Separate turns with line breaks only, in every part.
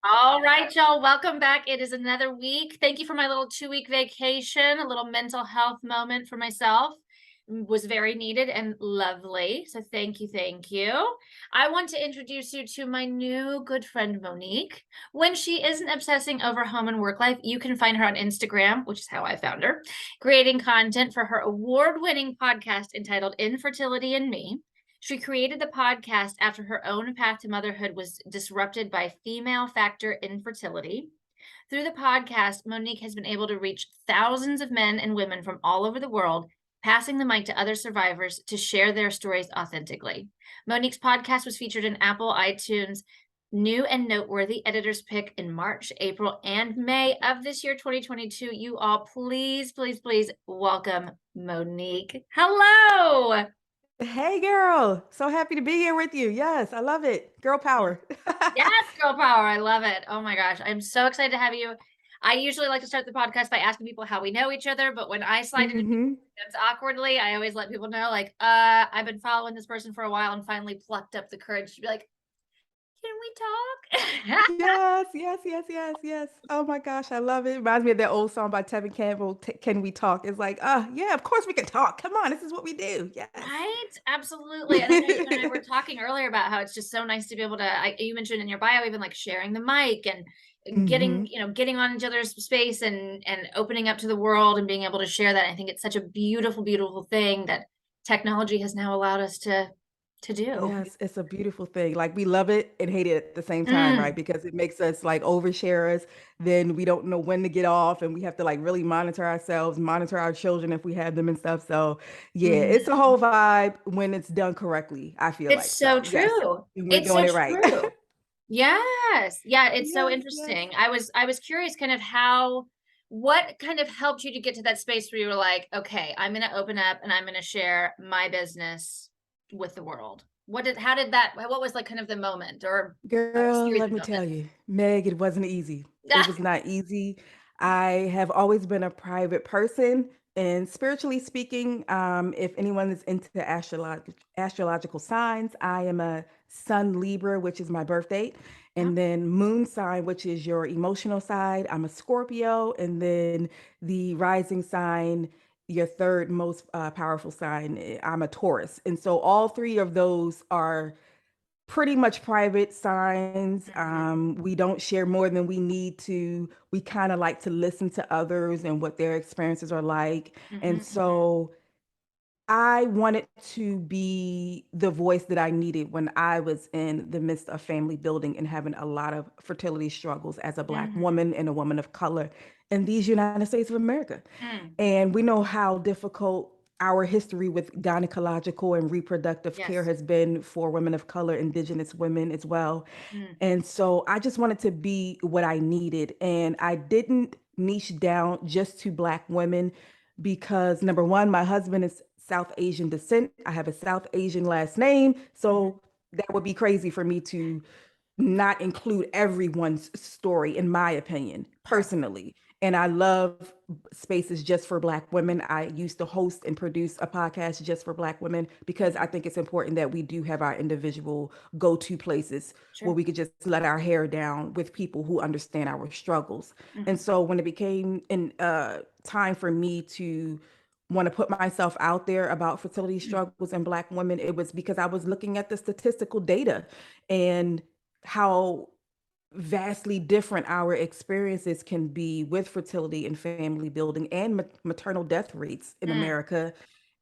All right, y'all, welcome back. It is another week. Thank you for my little 2-week vacation, a little mental health moment for myself. Was very needed and lovely. So thank you, thank you. I want to introduce you to my new good friend, Monique. When she isn't obsessing over home and work life, you can find her on Instagram, which is how I found her, creating content for her award-winning podcast entitled Infertility and Me. She created the podcast after her own path to motherhood was disrupted by female factor infertility. Through the podcast, Monique has been able to reach thousands of men and women from all over the world, passing the mic to other survivors to share their stories authentically. Monique's podcast was featured in Apple iTunes New and Noteworthy Editor's Pick in March, April, and May of this year, 2022. You all, please, please, please welcome Monique. Hello.
Hey girl, so happy to be here with you. Yes, I love it. Girl power.
Yes, girl power. I love it. Oh my gosh. I'm so excited to have you. I usually like to start the podcast by asking people how we know each other, but when I slide into
hmm
DMs awkwardly, I always let people know, like, I've been following this person for a while and finally plucked up the courage to be like, can we talk?
Yes, yes, yes, yes, yes. Oh my gosh, I love it. Reminds me of that old song by Tevin Campbell, Can We Talk? It's like, yeah, of course we can talk. Come on, this is what we do. Yes.
Right? Absolutely. And I know you and I were talking earlier about how it's just so nice to be able to, you mentioned in your bio, even like sharing the mic and getting,
hmm
getting on each other's space and opening up to the world and being able to share that. I think it's such a beautiful, beautiful thing that technology has now allowed us to do.
Yes, it's a beautiful thing. Like we love it and hate it at the same time, right?
Mm,
Because it makes us like oversharers. Then we don't know when to get off, and we have to like really monitor ourselves, monitor our children if we have them and stuff. So yeah, it's a
mhm.
whole vibe when it's done correctly, I feel
It's
like.
so
So yes,
true.
we're
It's so
doing it right.
true. Yes. Yeah, it's so
Yes, yes.
interesting. I was curious kind of how what kind of helped you to get to that space where you were like, okay, I'm going to open up and I'm going to share my business with the world. How did that, what was like kind of the moment or a
Girl,
series
let
of
me tell
moments?
you, Meg, it wasn't easy. It was not easy. I have always been a private person, and spiritually speaking, if anyone is into astrological signs, I am a Sun Libra, which is my birth date,
Yeah.
and then Moon sign, which is your emotional side. I'm a Scorpio, and then the rising sign, your third most powerful sign, I'm a Taurus, and so all three of those are pretty much private signs.
Mhm.
We don't share more than we need to. We kind of like to listen to others and what their experiences are like. And
Mhm. Mhm.
so I wanted to be the voice that I needed when I was in the midst of family building and having a lot of fertility struggles as a Black
Mhm.
woman and a woman of color in these United States of America.
Mm.
And we know how difficult our history with gynecological and reproductive care
Yes.
has been for women of color, Indigenous women as well.
Mm.
And so I just wanted to be what I needed. And I didn't niche down just to Black women because number one, my husband is South Asian descent. I have a South Asian last name.
Mhm.
So that would be crazy for me to not include everyone's story, in my opinion,
Sure.
personally. And I love spaces just for Black women. I used to host and produce a podcast just for Black women because I
Mhm.
think it's important that we do have our individual go to places where
Sure.
we could just let our hair down with people who understand our struggles. And
Mhm.
so when it became in time for me to want to put myself out there about fertility struggles in Black women, it was because I was looking at the statistical data and how vastly different our experiences can be with fertility and family building and maternal death rates in
Mm.
America.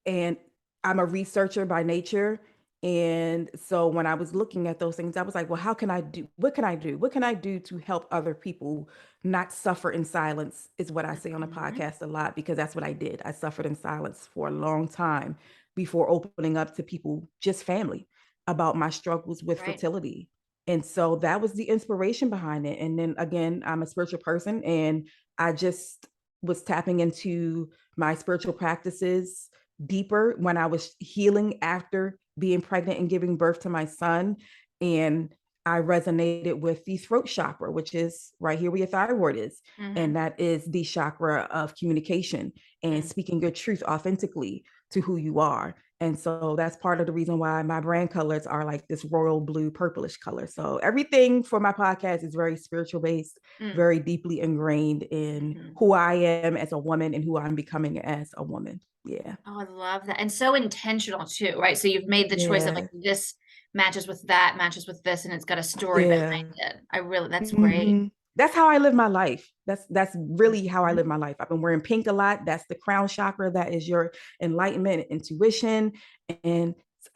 And I'm a researcher by nature. And so when I was looking at those things, I was like, well, how can I do? What can I do? What can I do to help other people not suffer in silence? Is what I say on the
Mhm.
podcast a lot, because that's what I did. I suffered in silence for a long time before opening up to people, just family, about my struggles with
Right.
fertility. And so that was the inspiration behind it. And then again, I'm a spiritual person, and I just was tapping into my spiritual practices deeper when I was healing after being pregnant and giving birth to my son. And I resonated with the throat chakra, which is right here where your thyroid is. And
Mhm.
that is the chakra of communication and
Mm.
speaking your truth authentically. to who you are. And so that's part of the reason why my brand colors are like this royal blue purplish color. So everything for my podcast is very spiritual based, very deeply ingrained in who I am as a woman and who I'm becoming as a woman. Yeah.
Oh, I love that. And so intentional too, right? So you've made the choice of like,
Yeah.
this matches with that, matches with this, and it's got a story
Yeah.
behind it. That's great.
Mhm. That's how I live my life. That's really how I
Mhm.
live my life. I've been wearing pink a lot. That's the crown chakra. That is your enlightenment, intuition, and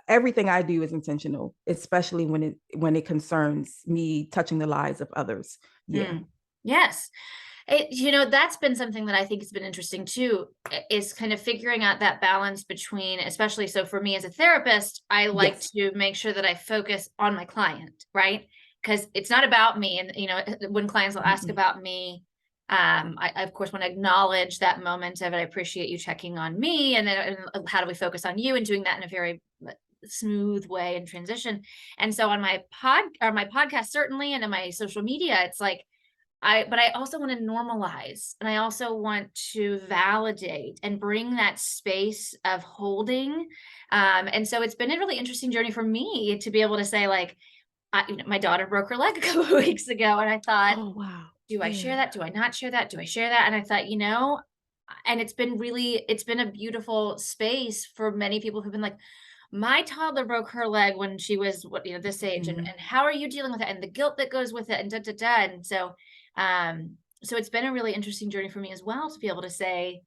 everything I do is intentional, especially when it concerns me touching the lives of others. Yeah.
Yes. That's been something that I think has been interesting too, is kind of figuring out that balance between, especially so for me as a therapist, I like
Yes.
to make sure that I focus on my client, right? Because it's not about me. And, when clients will ask
Mm-mm.
about me, I of course want to acknowledge that moment of it. I appreciate you checking on me. And how do we focus on you and doing that in a very smooth way and transition. And so on my my podcast, certainly, and in my social media, it's like, but I also want to normalize, and I also want to validate and bring that space of holding. And so it's been a really interesting journey for me to be able to say, like, my daughter broke her leg a couple of weeks ago, and I thought,
Oh wow.
do I share
Yeah.
that? Do I not share that? Do I share that? And I thought, and it's been a beautiful space for many people who've been like, my toddler broke her leg when she was this age, and
Mm-hmm.
how are you dealing with it, and the guilt that goes with it, and da da da. And so it's been a really interesting journey for me as well to be able to say,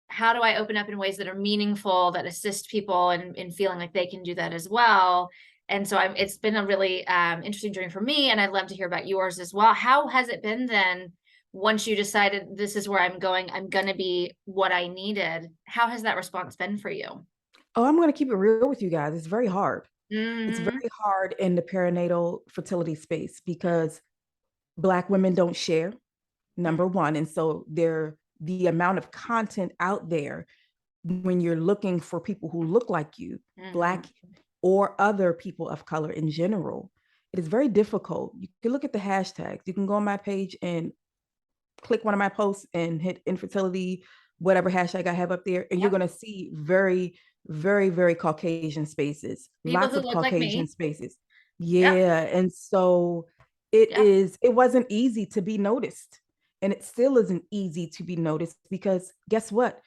how do I open up in ways that are meaningful, that assist people in feeling like they can do that as well. And so it's been a really interesting journey for me, and I'd love to hear about yours as well. How has it been then, once you decided this is where I'm going, I'm going to be what I needed? How has that response been for you?
Oh, I'm going to keep it real with you guys. It's very hard. It's
Mm-hmm.
very hard in the perinatal fertility space because Black women don't share, number one. And so the amount of content out there when you're looking for people who look like you,
Mm-hmm.
Black or other people of color in general, it is very difficult. You can look at the hashtags. You can go on my page and click one of my posts and hit infertility, whatever hashtag I have up there, and you're
Yep.
going to see very, very, very Caucasian spaces,
People
lots
who
of
look like
Caucasian
me.
spaces.
Yep.
Yeah. And so
Yep.
it wasn't easy to be noticed. And it still isn't easy to be noticed because guess what?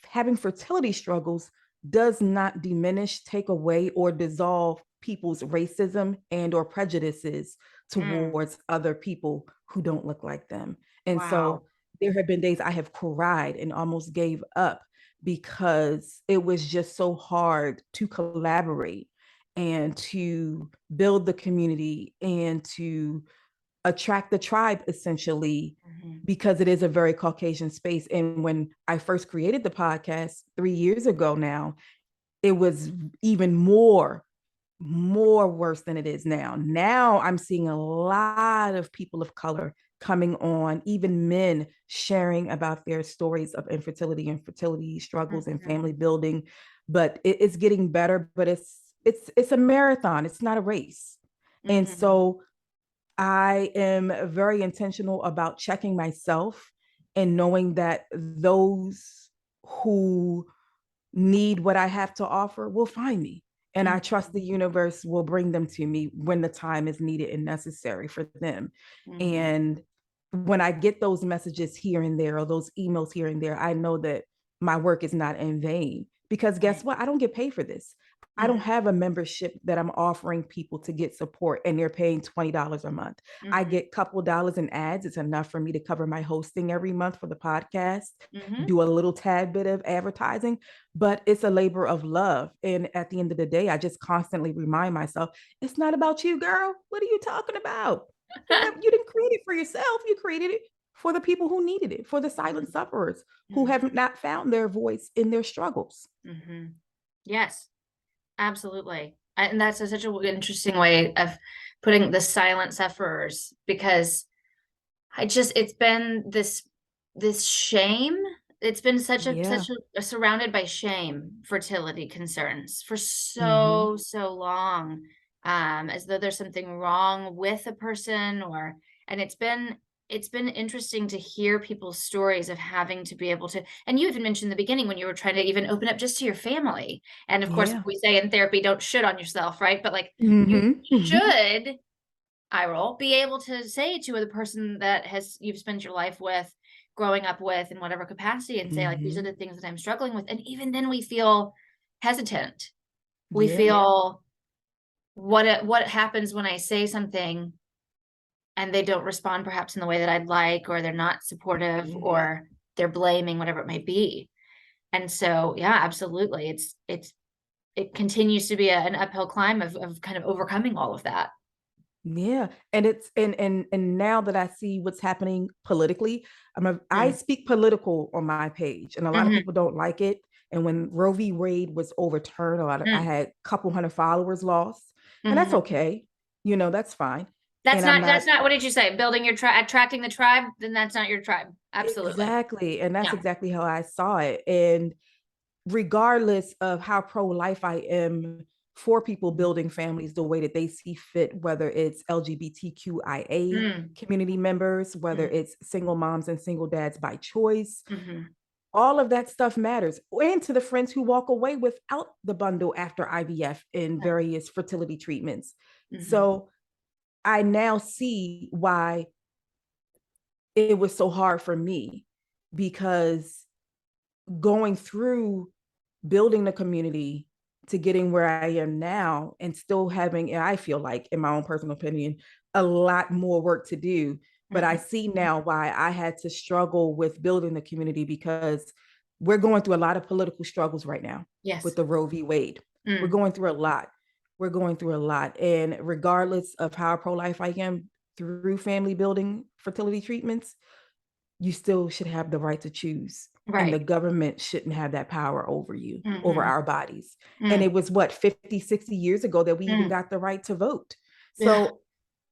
Having fertility struggles does not diminish, take away, or dissolve people's racism and or prejudices
Mm.
towards other people who don't look like them. And
Wow.
so there have been days I have cried and almost gave up because it was just so hard to collaborate and to build the community and to attract the tribe essentially
Mm-hmm.
because it is a very Caucasian space. And when I first created the podcast 3 years ago now, it was even more worse than it is now. Now I'm seeing a lot of people of color coming on, even men sharing about their stories of infertility and fertility struggles and
Mm-hmm.
family building. But it's getting better, but it's a marathon. It's not a race. And
Mm-hmm.
so I am very intentional about checking myself and knowing that those who need what I have to offer will find me. And I trust the universe will bring them to me when the time is needed and necessary for them.
Mm-hmm.
And when I get those messages here and there, or those emails here and there, I know that my work is not in vain. Because guess
Right.
what? I don't get paid for this. I don't
Mm-hmm.
have a membership that I'm offering people to get support and they're paying $20 a month. I
Mm-hmm.
get a couple dollars in ads. It's enough for me to cover my hosting every month for the podcast,
Mm-hmm.
do a little tad bit of advertising, but it's a labor of love. And at the end of the day, I just constantly remind myself, it's not about you, girl. What are you talking about? You didn't create it for yourself. You created it for the people who needed it, for the silent sufferers who have
Mm-hmm.
not found their voice in their struggles.
Mm-hmm. Yes, absolutely. And that's such an interesting way of putting the silent sufferers, because it's been this shame. It's been
Yeah.
such a surrounded by shame, fertility concerns for
Mm-hmm.
so long, as though there's something wrong with a person, and it's been it's been interesting to hear people's stories of having to be able to, and you even mentioned in the beginning when you were trying to even open up just to your family. And of course,
Yeah.
we say in therapy, don't shit on yourself, right? But like you
Hmm.
should, I roll, be able to say to the person that you've spent your life with, growing up with, in whatever capacity, and say like, these are
Hmm.
the things that I'm struggling with. And even then we feel hesitant. We
Yeah.
feel what happens when I say something and they don't respond perhaps in the way that I'd like, or they're not supportive,
Hmm.
or they're blaming, whatever it may be. And so, yeah, absolutely. It continues to be an uphill climb of kind of overcoming all of that.
Yeah, and it's and now that I see what's happening politically, I
Mm.
speak political on my page, and a lot of
Hmm.
people don't like it. And when Roe v. Wade was overturned, I
Mm.
had a couple hundred followers lost, and that's
Hmm.
okay. That's fine.
That's
And I'm
not,
not
what did you say? Building your tribe, attracting the tribe, then that's not your tribe. Absolutely.
exactly, and that's
Yeah.
exactly how I saw it. And regardless of how pro-life I am for people building families the way that they see fit, whether it's LGBTQIA
Mm.
community members, whether
Mm.
it's single moms and single dads by choice,
Hmm.
all of that stuff matters. And to the friends who walk away without the bundle after IVF and
Yeah.
various fertility treatments.
Hmm.
So I now see why it was so hard for me, because going through building the community to getting where I am now, and still having, I feel like, in my own personal opinion, a lot more work to do. But I
Hmm.
see now why I had to struggle with building the community, because we're going through a lot of political struggles right now with
Yes.
the Roe v. Wade. We're
Mm.
going through a lot. We're going through a lot. And regardless of how pro life I am through family building fertility treatments, you still should have the right to choose. And the
Right.
government shouldn't have that power over you, over
Hmm.
our bodies. And
Mm.
it was what, 50, 60 years ago that we even
Mm.
got the right to vote.
Yeah.
So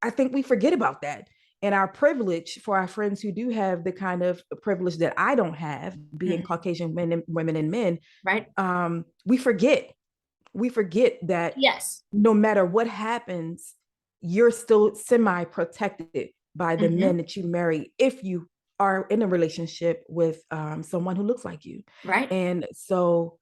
I think we forget about that. And our privilege, for our friends who do have the kind of privilege that I don't have, being
Mm.
Caucasian women and men,
Right.
we forget. We forget that
Yes.
no matter what happens, you're still semi protected by the
Hmm.
men that you marry if you are in a relationship with someone who looks like you.
Right.
And so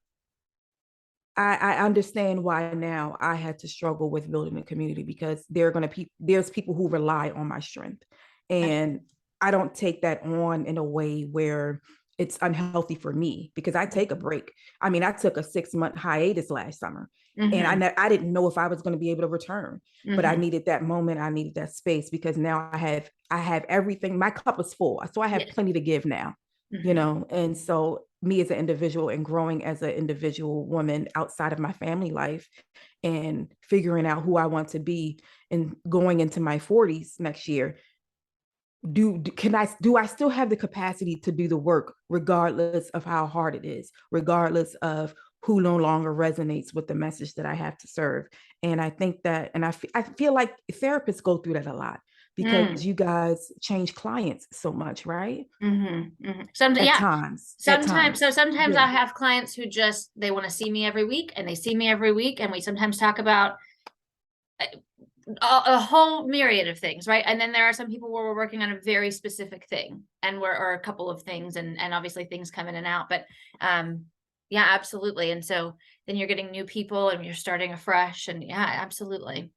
I understand why now I had to struggle with building a community, because there's people who rely on my strength,
Yep.
and I don't take that on in a way where it's unhealthy for me, because I take a break. I mean, I took a 6-month hiatus last summer, and
Hmm.
I didn't know if I was going to be able to return, but I
Hmm.
needed that moment. I needed that space, because now I have everything. My cup is full, so I have
Yes.
plenty to give now.
Hmm.
And so me as an individual, and growing as an individual woman outside of my family life, and figuring out who I want to be, and going into my 40s next year, do I still have the capacity to do the work, regardless of how hard it is, regardless of who no longer resonates with the message that I have to serve. And I think that, and I feel like therapists go through that a lot, because
Mm.
you guys change clients so much, right?
Hmm. Hmm.
At
Yeah.
times, at
Sometimes,
times.
so sometimes
Yeah.
I have clients who just, they want to see me every week, and they see me every week, and we sometimes talk about a whole myriad of things, right? And then there are some people where we're working on a very specific thing, and or a couple of things, and obviously things come in and out, but yeah, absolutely. And so then you're getting new people and you're starting afresh, and yeah, absolutely.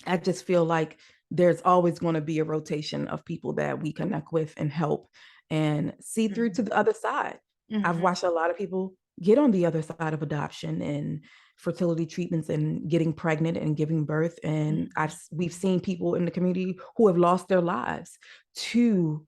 I just feel like there's always going to be a rotation of people that we connect with and help and see through to
Hmm.
the other side. I've
Hmm.
watched a lot of people get on the other side of adoption and fertility treatments and getting pregnant and giving birth. And we've seen people in the community who have lost their lives to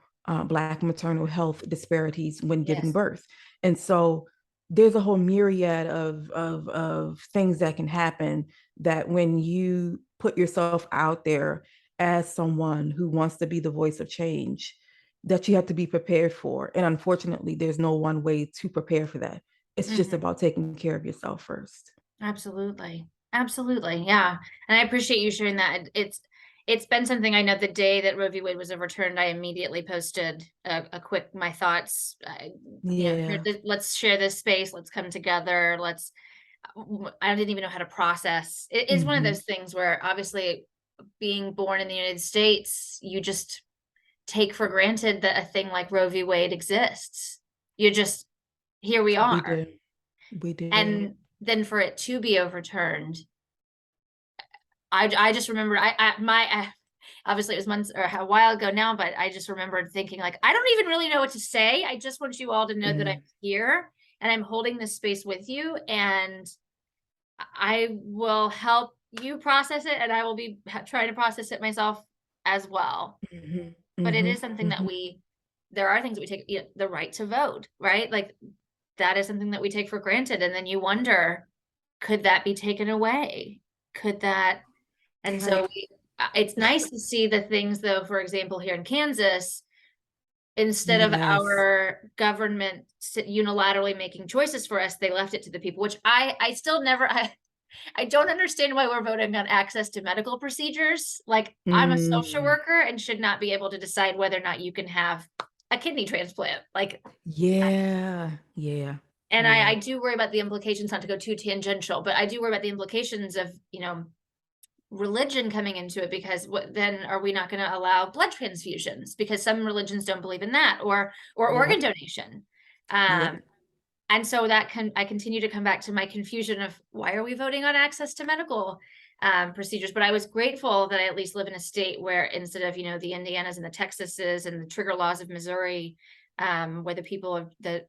Black maternal health disparities when giving
Yes.
birth. And so there's a whole myriad of things that can happen, that when you put yourself out there as someone who wants to be the voice of change, that you have to be prepared for. And unfortunately, there's no one way to prepare for that. It's just
Hmm.
about taking care of yourself first.
Absolutely. Absolutely. Yeah. And I appreciate you sharing that. It's been something. I know the day that Roe v. Wade was overturned, I immediately posted a quick my thoughts.
Yeah.
Let's share this space. Let's come together. I didn't even know how to process. It is one of
Hmm.
those things where obviously being born in the United States, you just take for granted that a thing like Roe v. Wade exists. You just, here we
We
are.
do. We do.
And then for it to be overturned, I just remember obviously it was months or a while ago now, but I just remembered thinking like, I don't even really know what to say. I just want you all to know that I'm here and I'm holding this space with you, and I will help you process it, and I will be trying to process it myself as well. But it is something that there are things that we take, the right to vote, right? Like that is something that we take for granted. And then you wonder, could that be taken away? Could that? And so it's nice to see the things though, for example, here in Kansas, instead of our government unilaterally making choices for us, they left it to the people, which I still never, I don't understand why we're voting on access to medical procedures. Like I'm a social worker and should not be able to decide whether or not you can have a kidney transplant. Like, and I do worry about the implications, not to go too tangential, but I do worry about the implications of, religion coming into it, because then are we not going to allow blood transfusions, because some religions don't believe in that, or organ donation. And so I continue to come back to my confusion of why are we voting on access to medical procedures? But I was grateful that I at least live in a state where, instead of, the Indianas and the Texases and the trigger laws of Missouri, where the people of the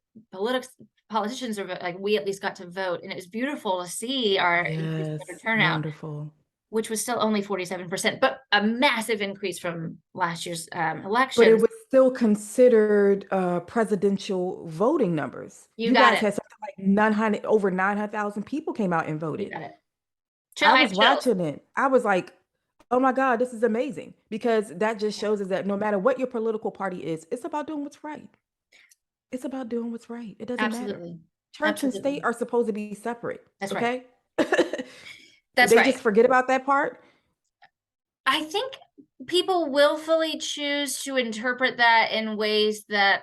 politicians are like, we at least got to vote. And it was beautiful to see our increased turnout.
Wonderful.
Which was still only 47%, but a massive increase from last year's election.
But it was still considered presidential voting numbers. You guys had something like over 900,000 people came out and voted.
You got it.
I was watching it. I was like, oh my God, this is amazing. Because that just shows us that no matter what your political party is, it's about doing what's right. It's about doing what's right. It doesn't matter. Church and state are supposed to be separate.
That's
okay?
Right. That's
they just forget about that part.
I think people willfully choose to interpret that in ways that,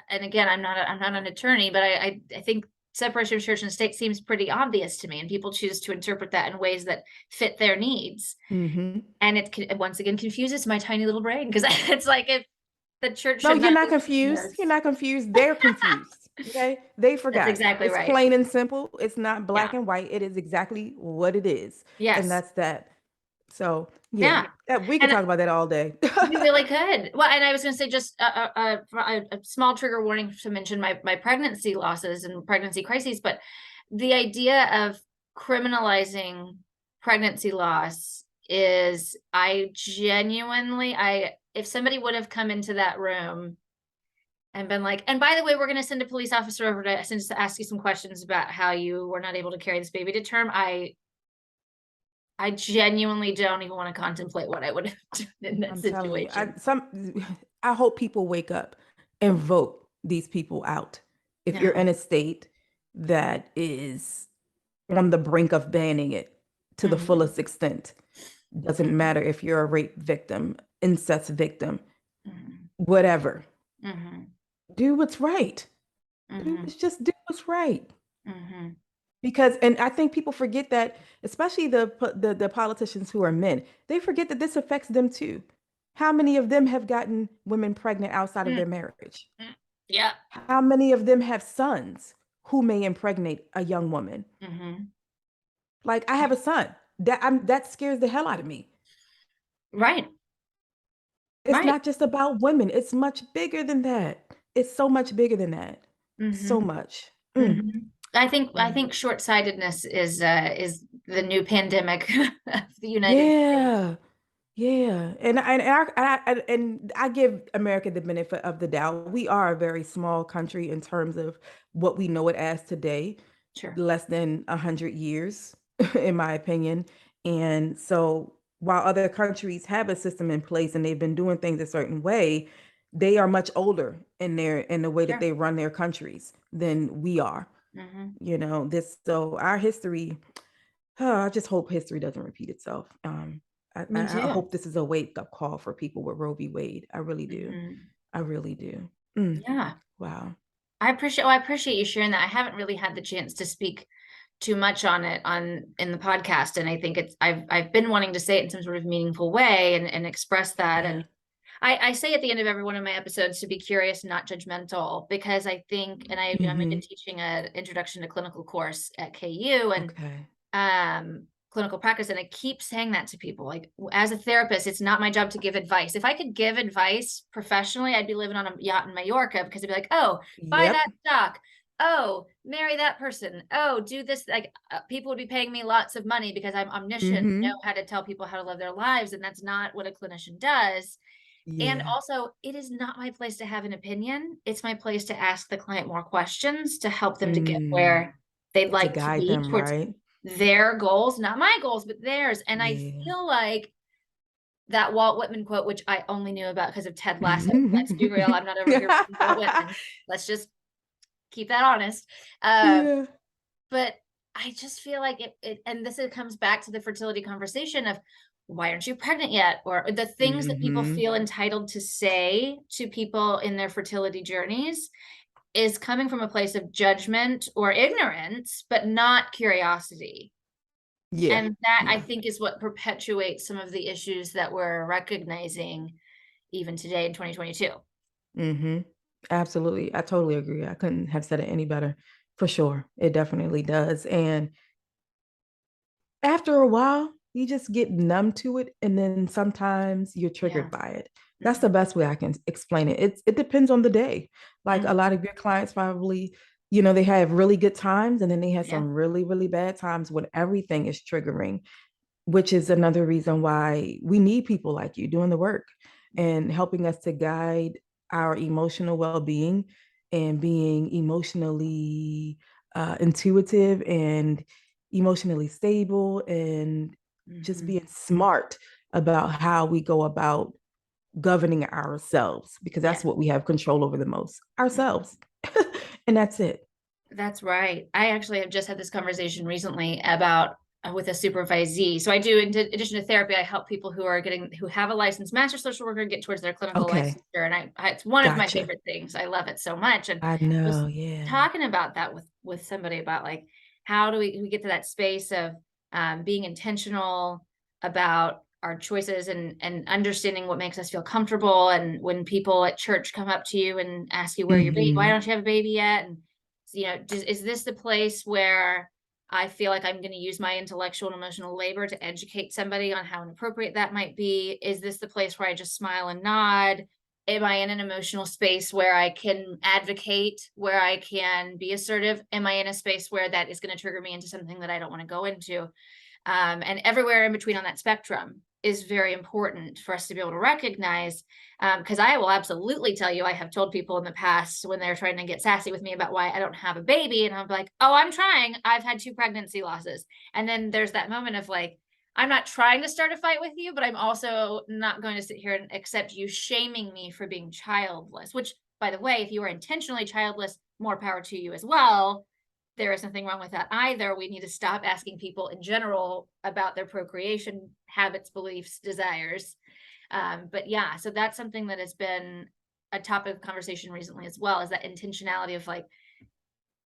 and again, I'm not an attorney, but I think separation of church and state seems pretty obvious to me, and people choose to interpret that in ways that fit their needs. And it once again confuses my tiny little brain, because it's like, if the church
no, you're not confused. You're not confused. They're confused. Okay, they forgot.
That's exactly right.
It's plain and simple. It's not black and white. It is exactly what it is.
Yes,
and that's that. So we can talk about that all day.
We really could. Well, and I was going to say, just a small trigger warning to mention my pregnancy losses and pregnancy crises, but the idea of criminalizing pregnancy loss is, if somebody would have come into that room and been like, and by the way, we're going to send a police officer over to ask you some questions about how you were not able to carry this baby to term, I genuinely don't even want to contemplate what I would have done in that situation.
I hope people wake up and vote these people out. If you're in a state that is on the brink of banning it to the fullest extent, doesn't matter if you're a rape victim, incest victim, whatever. Do what's right. Just do what's right. Because, and I think people forget that, especially the politicians who are men, they forget that this affects them too. How many of them have gotten women pregnant outside of their marriage?
Yeah.
How many of them have sons who may impregnate a young woman? Like, I have a son that scares the hell out of me.
Right.
It's not just about women. It's much bigger than that. It's so much bigger than that. So much.
I think short-sightedness is the new pandemic of the United States.
Yeah. And I give America the benefit of the doubt. We are a very small country in terms of what we know it as today. Less than 100 years, in my opinion. And so while other countries have a system in place and they've been doing things a certain way, they are much older in the way that they run their countries than we are. So our history, I just hope history doesn't repeat itself. I hope this is a wake-up call for people with Roe v. Wade. I really do. I really do.
Yeah.
Wow.
I appreciate you sharing that. I haven't really had the chance to speak too much on it in the podcast. And I think I've been wanting to say it in some sort of meaningful way and express that.
Yeah.
And I say at the end of every one of my episodes to be curious, not judgmental, because I think, and I'm even
Mm-hmm.
teaching an introduction to clinical course at KU and
Okay.
clinical practice. And I keep saying that to people, like, as a therapist, it's not my job to give advice. If I could give advice professionally, I'd be living on a yacht in Mallorca, because it'd be like, oh, buy
Yep.
that stock. Oh, marry that person. Oh, do this. Like, people would be paying me lots of money because I'm omniscient, know
Mm-hmm.
how to tell people how to live their lives. And that's not what a clinician does. And
Yeah.
also, it is not my place to have an opinion. It's my place to ask the client more questions to help them to get
Mm.
where they'd
To
like to
guide
be
them,
towards
right?
their goals, not my goals, but theirs. And I
Yeah.
feel like that Walt Whitman quote, which I only knew about because of Ted Lasso. Let's be real. I'm not over here with Walt Whitman. Let's just keep that honest. Um,
Yeah.
but I just feel like and this comes back to the fertility conversation of, why aren't you pregnant yet? Or the things that people
Mm-hmm.
feel entitled to say to people in their fertility journeys is coming from a place of judgment or ignorance, but not curiosity.
Yeah.
And that, I
Yeah.
think, is what perpetuates some of the issues that we're recognizing even today in 2022.
Mm-hmm. Absolutely. I totally agree. I couldn't have said it any better. For sure. It definitely does. And after a while, you just get numb to it. And then sometimes you're
Yeah.
triggered by it. That's the
Mhm.
best way I can explain it. It depends on the day. Like a lot
Mhm.
of your clients probably, they have really good times and then they have
Yeah.
some really, really bad times when everything is triggering, which is another reason why we need people like you doing the work and helping us to guide our emotional well-being and being emotionally intuitive and emotionally stable and just
Mhm.
being smart about how we go about governing ourselves, because that's
Yeah.
what we have control over the most,
Mhm.
ourselves. And that's it.
That's right. I actually have just had this conversation recently about with a supervisee. So I do, in addition to therapy, I help people who have a licensed master social worker get towards their clinical
Okay.
licensure. And it's one of my
Gotcha.
favorite things. I love it so much. And
I
I was
know. Yeah.
talking about that with somebody about, like, how do we get to that space of being intentional about our choices and understanding what makes us feel comfortable. And when people at church come up to you and ask you where your baby, why
Mm-hmm.
don't you have a baby yet? And is this the place where I feel like I'm going to use my intellectual and emotional labor to educate somebody on how inappropriate that might be? Is this the place where I just smile and nod? Am I in an emotional space where I can advocate, where I can be assertive? Am I in a space where that is going to trigger me into something that I don't want to go into? And everywhere in between on that spectrum is very important for us to be able to recognize. Because I will absolutely tell you, I have told people in the past when they're trying to get sassy with me about why I don't have a baby, and I'm like, oh, I'm trying. I've had 2 pregnancy losses. And then there's that moment of, like, I'm not trying to start a fight with you, but I'm also not going to sit here and accept you shaming me for being childless, which, by the way, if you are intentionally childless, more power to you as well. There is nothing wrong with that either. We need to stop asking people in general about their procreation habits, beliefs, desires. But yeah, so that's something that has been a topic of conversation recently as well, is that intentionality of, like,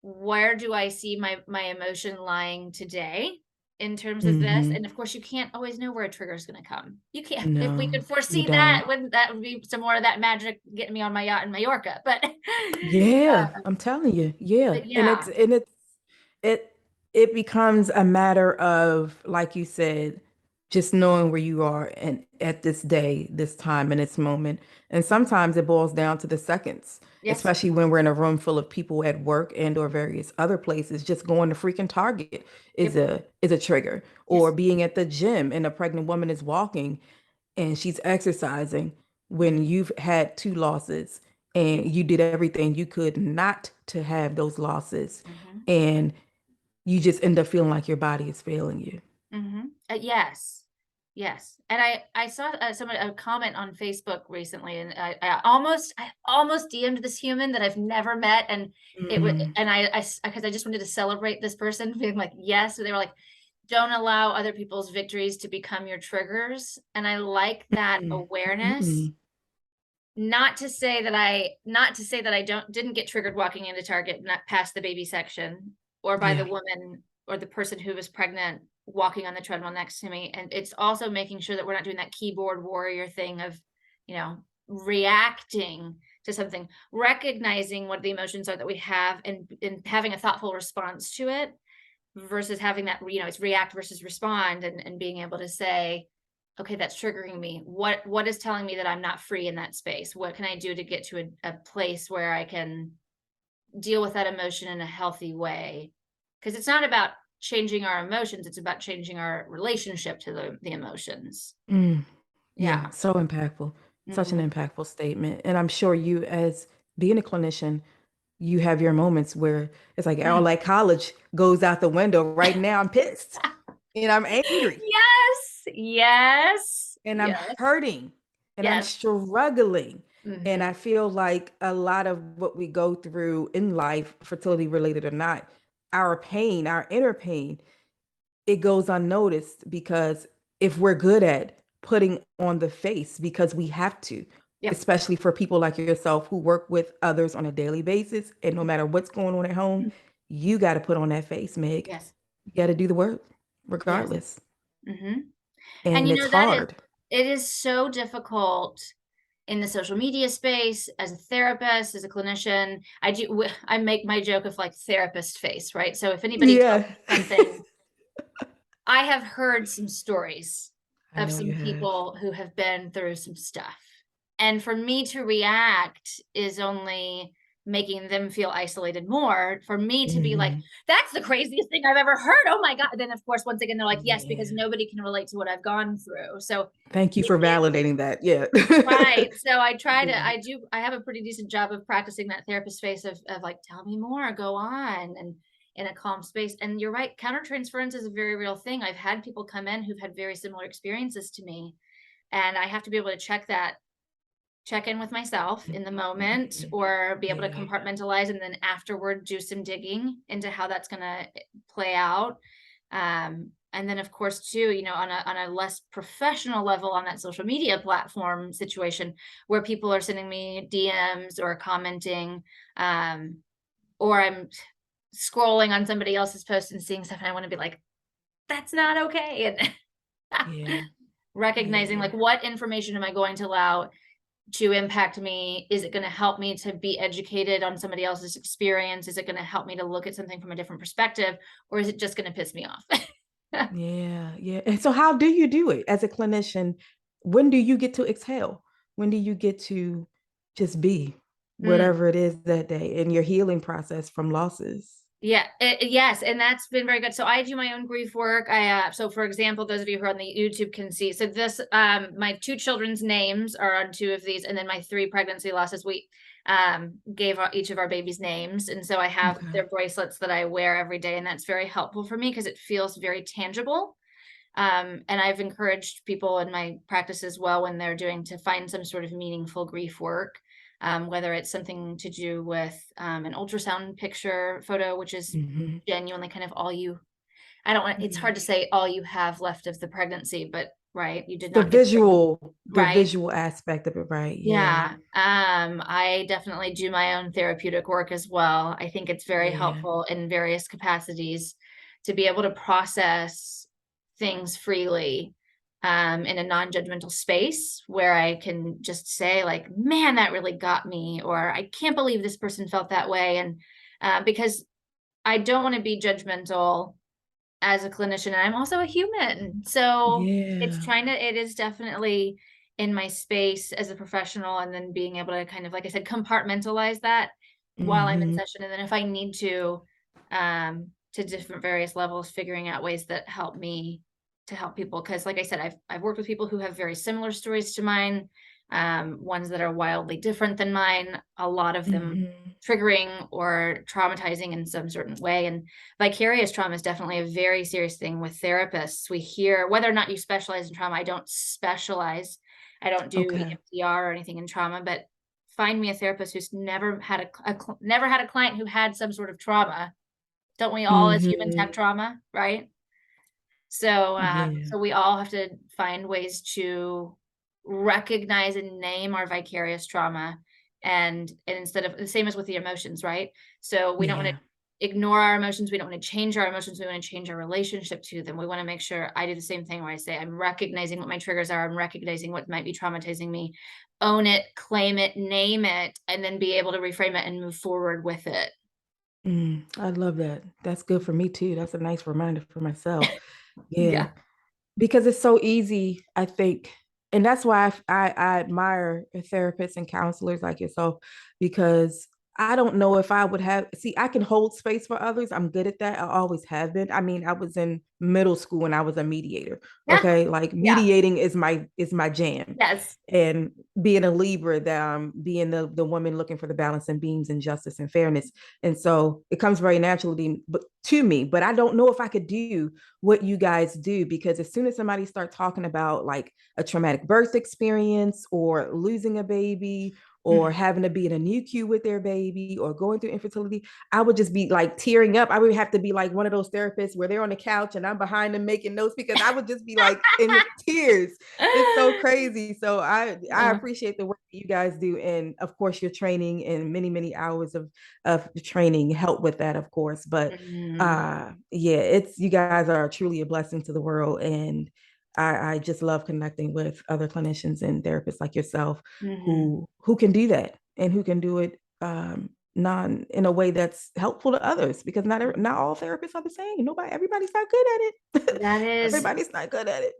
where do I see my emotion lying today in terms of this?
Mm-hmm.
And of course, you can't always know where a trigger is going to come. You can't. If we
No,
could
you
foresee that,
don't.
wouldn't that would be some more of that magic getting me on my yacht in Mallorca? But
Yeah, I'm telling you. Yeah.
but
And
yeah,
it it becomes a matter of, like you said, just knowing where you are and at this day, this time and this moment. And sometimes it boils down to the seconds,
yes,
especially when we're in a room full of people at work and or various other places. Just going to freaking Target
yep,
is a trigger. Or
yes.
being at the gym and a pregnant woman is walking and she's exercising when
Mhm.
you've had 2 losses and you did everything you could not to have those losses,
Mhm.
and you just end up feeling like your body is failing you.
Mhm. Yes. Yes. And I saw a comment on Facebook recently, and I almost DM'd this human that I've never met, and it was
Mm,
and because I just wanted to celebrate this person being like, yes. So they were like, don't allow other people's victories to become your triggers. And I like that
mm,
awareness.
mm.
Not to say that I didn't get triggered walking into Target, not past the baby section or by the
Yeah.
woman or the person who was pregnant walking on the treadmill next to me. And it's also making sure that we're not doing that keyboard warrior thing of, reacting to something, recognizing what the emotions are that we have, and having a thoughtful response to it, versus having that, it's react versus respond, and being able to say, okay, that's triggering me. What is telling me that I'm not free in that space? What can I do to get to a place where I can deal with that emotion in a healthy way? Because it's not about changing our emotions, it's about changing our relationship to the emotions.
Mm.
Yeah.
Yeah, so impactful. Such
Mhm.
an impactful statement. And I'm sure you, as being a clinician, you have your moments where it's like, oh, like college goes out the window. Right now, I'm pissed and I'm angry
Yes, yes,
and I'm
yes,
hurting and I'm
yes.
struggling. And
Mhm.
I feel like a lot of what we go through in life, fertility related or not, our pain, our inner pain, it goes unnoticed because if we're good at putting on the face, because we have to,
Yep.
especially for people like yourself who work with others on a daily basis, and no matter what's going on at home, you got to put on that face, Meg.
Yes,
You got to do the work
yes.
regardless.
Mhm. And
And it's
that is
hard.
it is so difficult in the social media space, as a therapist, as a clinician. I make my joke of like therapist face, right? So if anybody tells
Yeah.
me something, I have heard some stories
I
of
know you
some
have.
people who have been through some stuff. And for me to react is only making them feel isolated more. For me to be like,
Mhm.
that's the craziest thing I've ever heard. Oh my God. Then, of course, once again, they're like, yes, because
Yeah.
nobody can relate to what I've gone through. So
Thank you
it
for
is
validating that. Yeah.
right. So
Yeah.
I have a pretty decent job of practicing that therapist space of like, tell me more, go on, and in a calm space. And you're right, countertransference is a very real thing. I've had people come in who've had very similar experiences to me, and I have to be able to check in with myself in the moment,
Mhm.
or be able to
Yeah.
compartmentalize, and then afterward do some digging into how that's going to play out. And then of course too, on a less professional level, on that social media platform situation where people are sending me DMs or commenting, um, or I'm scrolling on somebody else's post and seeing stuff, and I want to be like, that's not okay. And
Yeah.
recognizing
Yeah.
like, what information am I going to allow to impact me? Is it going to help me to be educated on somebody else's experience? Is it going to help me to look at something from a different perspective? Or is it just going to piss me off?
Yeah, yeah. And so how do you do it as a clinician? When do you get to exhale? When do you get to just be
Mm,
whatever it is that day in your healing process from losses?
yeah, yes, and that's been very good. So I do my own grief work. So for example, those of you who are on the YouTube can see. So this, my two children's names are on two of these, and then my three pregnancy losses. We gave each of our babies names, and so I have
Okay.
their bracelets that I wear every day, and that's very helpful for me because it feels very tangible. And I've encouraged people in my practice as well, when they're doing, to find some sort of meaningful grief work, whether it's something to do with an ultrasound picture photo, which is
Mhm.
genuinely kind of all you, I don't want, it's hard
Yeah.
to say all you have left of the pregnancy, but right, you did
The
not get
the
right.
visual aspect of it, right? Yeah.
Yeah. I definitely do my own therapeutic work as well. I think it's very
Yeah.
helpful in various capacities to be able to process things freely, in a non-judgmental space where I can just say like, man, that really got me, or I can't believe this person felt that way. And because I don't want to be judgmental as a clinician, and I'm also a human. So
Yeah.
it is definitely in my space as a professional, and then being able to kind of, like I said, compartmentalize that while I'm in
Mhm.
session. And then if I need to different various levels, figuring out ways that help me to help people. Cause like I said, I've worked with people who have very similar stories to mine, ones that are wildly different than mine, a lot of them
Mhm.
triggering or traumatizing in some certain way. And vicarious trauma is definitely a very serious thing with therapists. We hear, whether or not you specialize in trauma, I don't specialize. I don't do
Okay.
EMDR or anything in trauma, but find me a therapist who's never had never had a client who had some sort of trauma. Don't we all as humans have
Mhm.
trauma, right? So,
Yeah.
so we all have to find ways to recognize and name our vicarious trauma, and instead of the same as with the emotions, right? So we don't want to
Yeah.
ignore our emotions. We don't want to change our emotions. We want to change our relationship to them. We want to make sure I do the same thing where I say, I'm recognizing what my triggers are. I'm recognizing what might be traumatizing me, own it, claim it, name it, and then be able to reframe it and move forward with it.
I love that. That's good for me too. That's a nice reminder for myself. Yeah.
Yeah.
Because it's so easy, I think. And that's why I admire therapists and counselors like yourself, because I don't know if I would have, see, I can hold space for others. I'm good at that. I always have been. I mean, I was in middle school and I was a mediator.
Yeah.
Okay. Like
Yeah.
mediating is my jam.
Yes.
And being a Libra, being the woman looking for the balance and beams and justice and fairness. And so it comes very naturally to me, but I don't know if I could do what you guys do, because as soon as somebody starts talking about like a traumatic birth experience or losing a baby or
Mhm.
having to be in a NICU with their baby or going through infertility, I would just be like tearing up. I would have to be like one of those therapists where they're on the couch and I'm behind them making notes, because I would just be like in tears. It's so crazy. So I
Yeah.
appreciate the work that you guys do, and of course your training and many hours of training help with that, of course. But
Mhm.
yeah, it's, you guys are truly a blessing to the world, and I just love connecting with other clinicians and therapists like yourself
Mhm.
who can do that and who can do it non in a way that's helpful to others, because not all therapists are the same. Everybody's not good at it.
That is
Everybody's not good at it.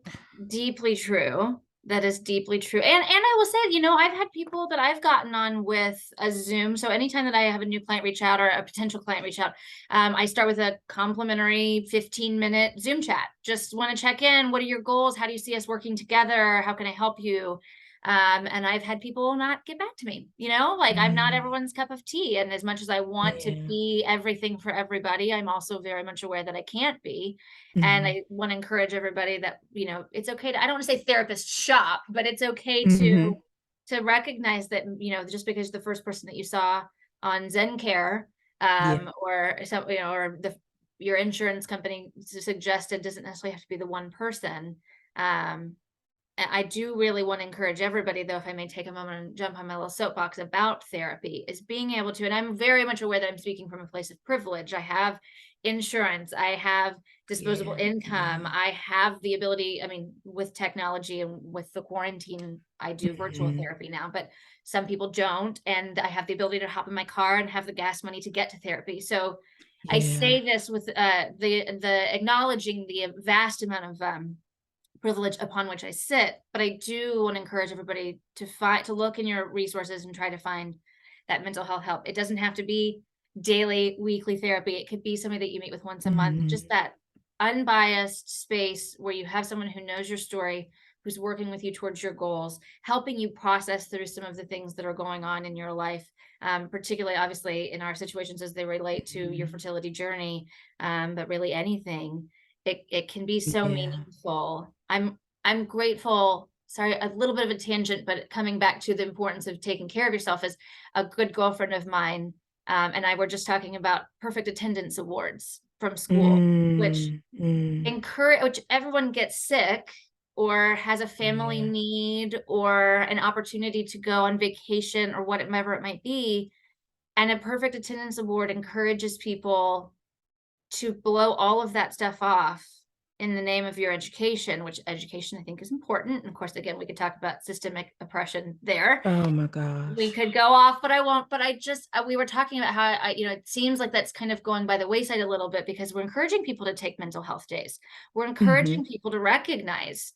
deeply true. That is deeply true. And I will say, I've had people that I've gotten on with a Zoom. So anytime that I have a new client reach out or a potential client reach out, I start with a complimentary 15-minute Zoom chat. Just want to check in. What are your goals? How do you see us working together? How can I help you? And I've had people not get back to me, like I'm not
Mm,
everyone's cup of tea. And as much as I want to
yeah.
be everything for everybody, I'm also very much aware that I can't be. And
Mm-hmm.
I want to encourage everybody that, it's okay to, I don't want to say therapist shop, but it's okay
Mm-hmm.
to recognize that, just because the first person that you saw on Zen Care,
Yeah.
or some, or your insurance company suggested doesn't necessarily have to be the one person. I do really want to encourage everybody, though, if I may take a moment and jump on my little soapbox about therapy, is being able to, and I'm very much aware that I'm speaking from a place of privilege. I have insurance, I have disposable
Yeah.
income,
Yeah.
I have the ability, I mean, with technology and with the quarantine, I do virtual
Mm-hmm.
therapy now, but some people don't. And I have the ability to hop in my car and have the gas money to get to therapy. So I
Yeah.
say this with the acknowledging the vast amount of privilege upon which I sit, but I do want to encourage everybody to look in your resources and try to find that mental health help. It doesn't have to be daily, weekly therapy. It could be somebody that you meet with once a month,
Mm-hmm.
just that unbiased space where you have someone who knows your story, who's working with you towards your goals, helping you process through some of the things that are going on in your life, particularly obviously in our situations as they relate to your fertility journey, but really anything. It can be so
Yeah.
meaningful. I'm grateful. Sorry, a little bit of a tangent, but coming back to the importance of taking care of yourself, as a good girlfriend of mine and I were just talking about perfect attendance awards from school, which
Mm, mm,
which everyone gets sick or has a family
yeah.
need or an opportunity to go on vacation or whatever it might be. And a perfect attendance award encourages people to blow all of that stuff off in the name of your education, which education I think is important. And of course, again, we could talk about systemic oppression there.
Oh my
We
gosh.
could go off, but I won't. But I just, we were talking about how it seems like that's kind of going by the wayside a little bit because we're encouraging people to take mental health days. We're
Hmm.
encouraging people to recognize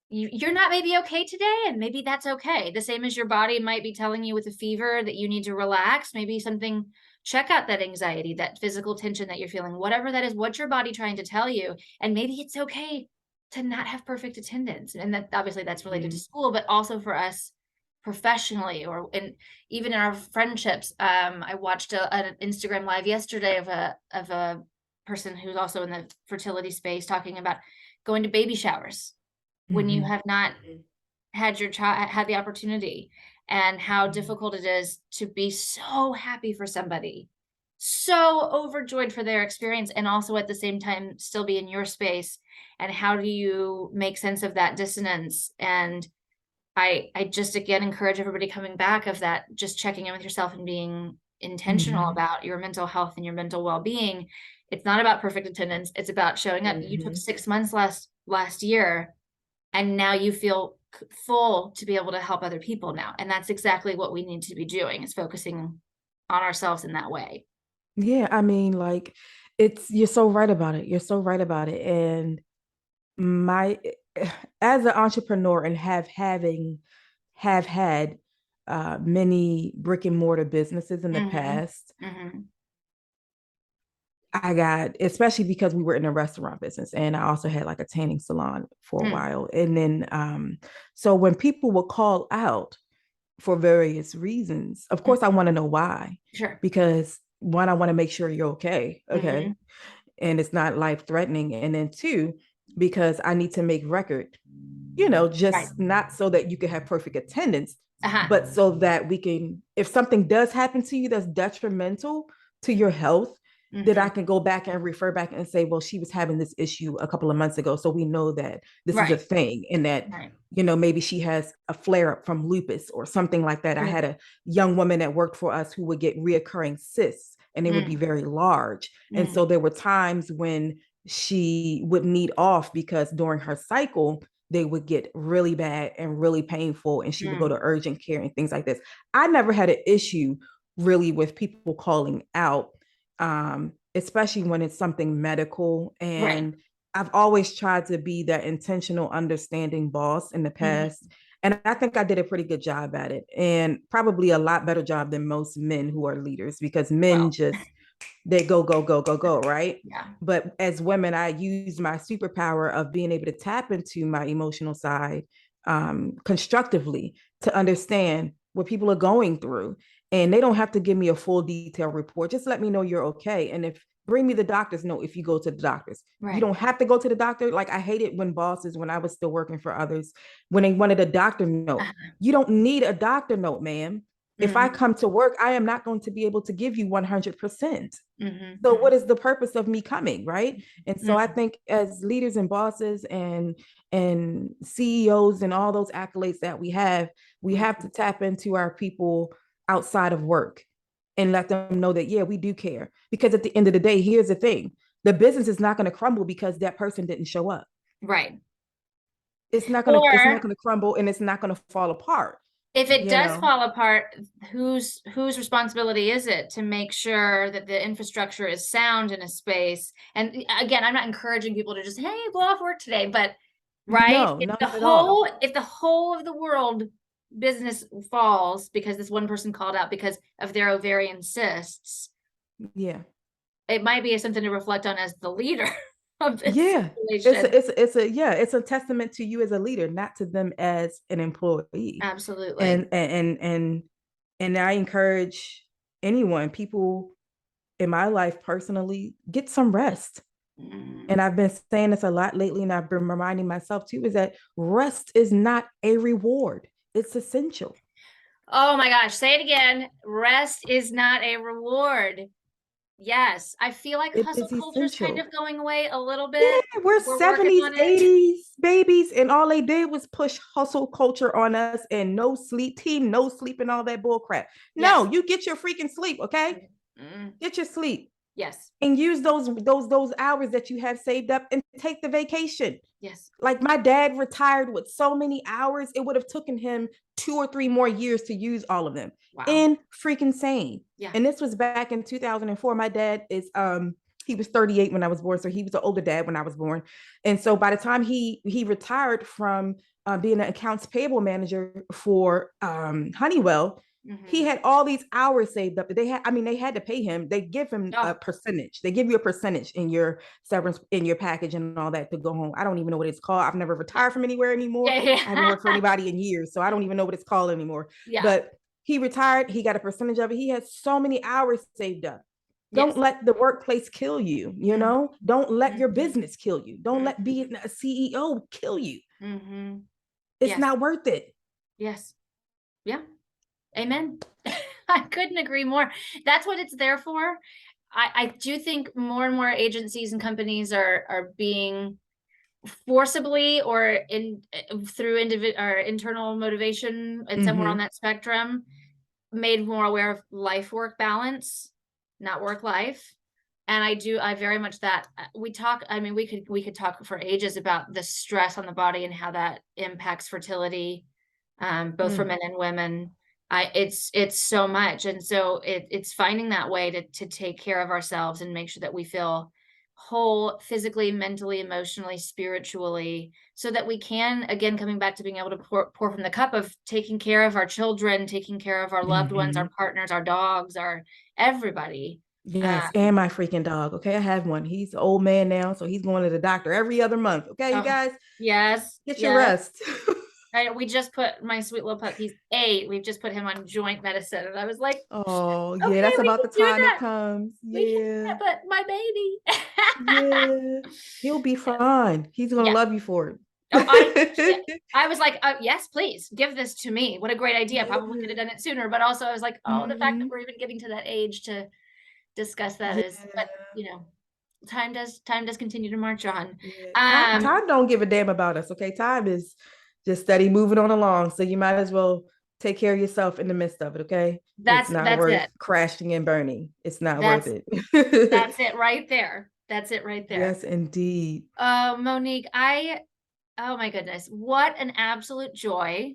you're not maybe okay today, and maybe that's okay. The same as your body might be telling you with a fever that you need to relax, maybe something, check out that anxiety, that physical tension that you're feeling, whatever that is, what's your body trying to tell you? And maybe it's okay to not have perfect attendance. And that obviously that's related to
Hmm.
school, but also for us professionally or in even in our friendships. I watched an Instagram live yesterday of a person who's also in the fertility space talking about going to baby showers when you
Hmm.
have not had your child had the opportunity, and how
Hmm.
difficult it is to be so happy for somebody, so overjoyed for their experience, and also at the same time still be in your space. And how do you make sense of that dissonance? And I just again encourage everybody coming back of that, just checking in with yourself and being intentional
Mhm.
about your mental health and your mental well-being. It's not about perfect attendance. It's about showing up. You took
Mhm.
6 months last year, and now you feel full to be able to help other people now. And that's exactly what we need to be doing, is focusing on ourselves in that way.
Yeah, I mean, like, you're so right about it. You're so right about it. And my as an entrepreneur and have had many brick and mortar businesses in the
Mm-hmm.
past,
Mm-hmm.
I got, especially because we were in a restaurant business, and I also had like a tanning salon for a
Mm.
while. And then so when people would call out for various reasons, of course I want to know why.
Sure.
Because one, I want to make sure you're okay.
Mm-hmm.
Okay. And it's not life threatening. And then two, because I need to make record,
Right.
just not so that you can have perfect attendance,
Uh-huh.
but so that we can, if something does happen to you that's detrimental to your health, that
Mm-hmm.
I can go back and refer back and say, well, she was having this issue a couple of months ago. So we know that this is a
Right.
thing, and that,
Right.
maybe she has a flare up from lupus or something like that. I
Mm.
had a young woman that worked for us who would get reoccurring cysts, and they would be
Mm.
very large. And
Mm.
so there were times when she would need off because during her cycle, they would get really bad and really painful, and she would go
Mm.
to urgent care and things like this. I never had an issue really with people calling out, especially when it's something medical.
Right.
And I've always tried to be that intentional, understanding boss in the
Mm-hmm.
past. And I think I did a pretty good job at it, and probably a lot better job than most men who are leaders, because men
Well,
just, they go, go, go, go, go, right?
yeah.
But as women, I use my superpower of being able to tap into my emotional side constructively, to understand what people are going through. And they don't have to give me a full detailed report. Just let me know you're okay. And if, bring me the doctor's note if you go to the doctors. You
Right.
don't have to go to the doctor. Like, I hated when bosses, when I was still working for others, when they wanted a doctor note.
Uh-huh.
You don't need a doctor note, ma'am. If I
Mm-hmm.
come to work, I am not going to be able to give you 100%. So
Mm-hmm.
what is the purpose of me coming, right? And so I
Mm-hmm.
think as leaders and bosses and CEOs and all those accolades that we have
Mm-hmm.
to tap into our people outside of work and let them know that, yeah, we do care. Because at the end of the day, here's the thing: the business is not going to crumble because that person didn't show up.
Right.
It's not
Or
going to crumble, and it's not going to fall apart,
if it
you
does
know.
fall apart, whose responsibility is it to make sure that the infrastructure is sound in a space? And again, I'm not encouraging people to just, hey, go off work today, but right,
No, not at all.
if the whole of the world business falls because this one person called out because of their ovarian cysts,
Yeah.
it might be something to reflect on as the leader of this
Yeah,
situation.
it's a testament to you as a leader, not to them as an employee.
Absolutely.
And I encourage anyone, people in my life personally, get some rest. And
Mm.
I've been saying this a lot lately, and I've been reminding myself too, is that rest is not a reward. It's essential.
Oh my gosh, say it again. Rest is not a reward. Yes, I feel like
It
hustle
is
culture is kind
essential.
of going away a little bit.
Yeah, we're
We're working
70s,
on it.
80s babies, and all they did was push hustle culture on us, and no sleep, team, no sleep, and all that bull crap.
Yes.
No, you get your freaking sleep, okay?
Mm,
Get your sleep
yes.
and use those hours that you have saved up and take the vacation.
Yes.
Like, my dad retired with so many hours, it would have taken him 2 or 3 more years to use all of them.
Wow.
In freaking sane.
Yeah.
And this was back in 2004. My dad is he was 38 when I was born, so he was an older dad when I was born. And so by the time he retired from being an accounts payable manager for Honeywell, he
Hmm.
had all these hours saved up. They had to pay him. They give him a
Oh,
percentage. They give you a percentage in your severance, in your package and all that, to go home. I don't even know what it's called. I've never
yeah.
retired from anywhere anymore.
Yeah.
I haven't worked for
Yeah.
anybody in years, so I don't even know what it's called anymore.
Yeah.
But he retired. He got a percentage of it. He had so many hours saved up. Don't
Yes.
let the workplace kill you.
Mm-hmm.
Don't let your
Mm-hmm.
business kill you. Don't let being a CEO kill you.
Mm-hmm.
It's
Yes.
not worth it.
Yes. Yeah. Amen. I couldn't agree more. That's what it's there for. I do think more and more agencies and companies are being forcibly or in through or internal motivation and somewhere on
Mm-hmm.
that spectrum made more aware of life work balance, not work life. And I very much that we talk, I mean, we could talk for ages about the stress on the body and how that impacts fertility, both for
Mm.
men and women. It's so much. And so it's finding that way to take care of ourselves and make sure that we feel whole physically, mentally, emotionally, spiritually, so that we can, again, coming back to being able to pour from the cup of taking care of our children, taking care of our loved ones, our
Mhm.
partners, our dogs, our everybody.
Yes, and my freaking dog. Okay, I have one. He's an old man now, so he's going to the doctor every other month. Okay, you
Oh,
guys,
yes,
get your
yes.
rest.
We just put my sweet little pup, he's 8. We've just put him on joint medicine. And I was like,
Oh, yeah,
okay,
that's
we
about
can
the
do
time it
that.
comes.
We can do
Yeah,
that, but my baby.
yeah. He'll be fine. He's gonna
Yeah.
love you for
Oh,
it.
I was like, yes, please give this to me. What a great idea. Probably could
Yeah.
have done it sooner, but also I was like, oh, the fact that
Hmm.
we're even getting to that age to discuss that is, but
Yeah.
you know, time does continue to march on.
Yeah. Time,
Um,
time don't give a damn about us. Okay, time is just steady moving on along. So you might as well take care of yourself in the midst of it. Okay, it's not
that's
worth
it.
crashing and burning. It's not worth
That's
it.
that's it right there. That's it right there.
Yes, indeed.
Monique, oh my goodness, what an absolute joy.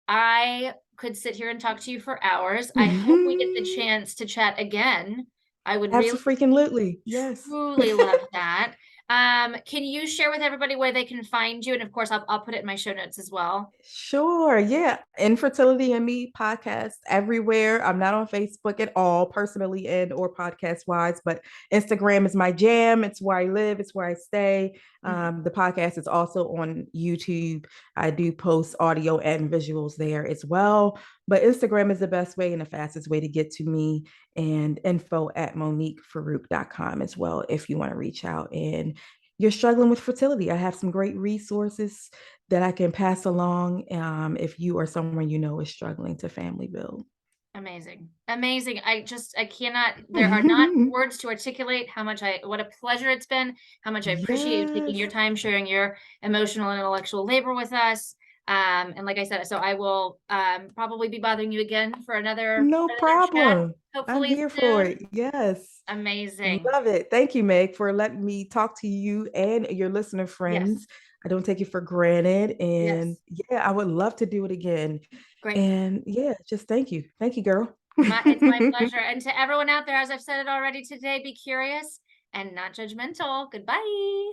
I could sit here and talk to you for hours. I hope we get the chance to chat again. I would really,
Absolutely. Yes.
truly love that. Can you share with everybody where they can find you? And of course, I'll put it in my show notes as well.
Sure. Yeah. Infertility and Me podcast everywhere. I'm not on Facebook at all, personally and or podcast wise, but Instagram is my jam. It's where I live. It's where I stay.
Mhm.
The podcast is also on YouTube. I do post audio and visuals there as well. But Instagram is the best way and the fastest way to get to me, and info at moniquefarook.com as well if you want to reach out and you're struggling with fertility. I have some great resources that I can pass along if you or someone you know is struggling to family build.
Amazing. Amazing. I cannot, there are not words to articulate how much what a pleasure it's been, how much I appreciate you taking
Yes,
your time, sharing your emotional and intellectual labor with us. And like I said, so I will probably be bothering you again for
no
another chat,
problem. I'm
hopefully
here for
soon.
it. Yes.
Amazing.
Love it. Thank you, Meg, for letting me talk to you and your listener
Yes.
friends. I don't take it for granted. And
Yes.
yeah, I would love to do it again.
Great.
And yeah, just thank you. Thank you, girl.
It's my pleasure. And to everyone out there, as I've said it already today, be curious and not judgmental. Goodbye.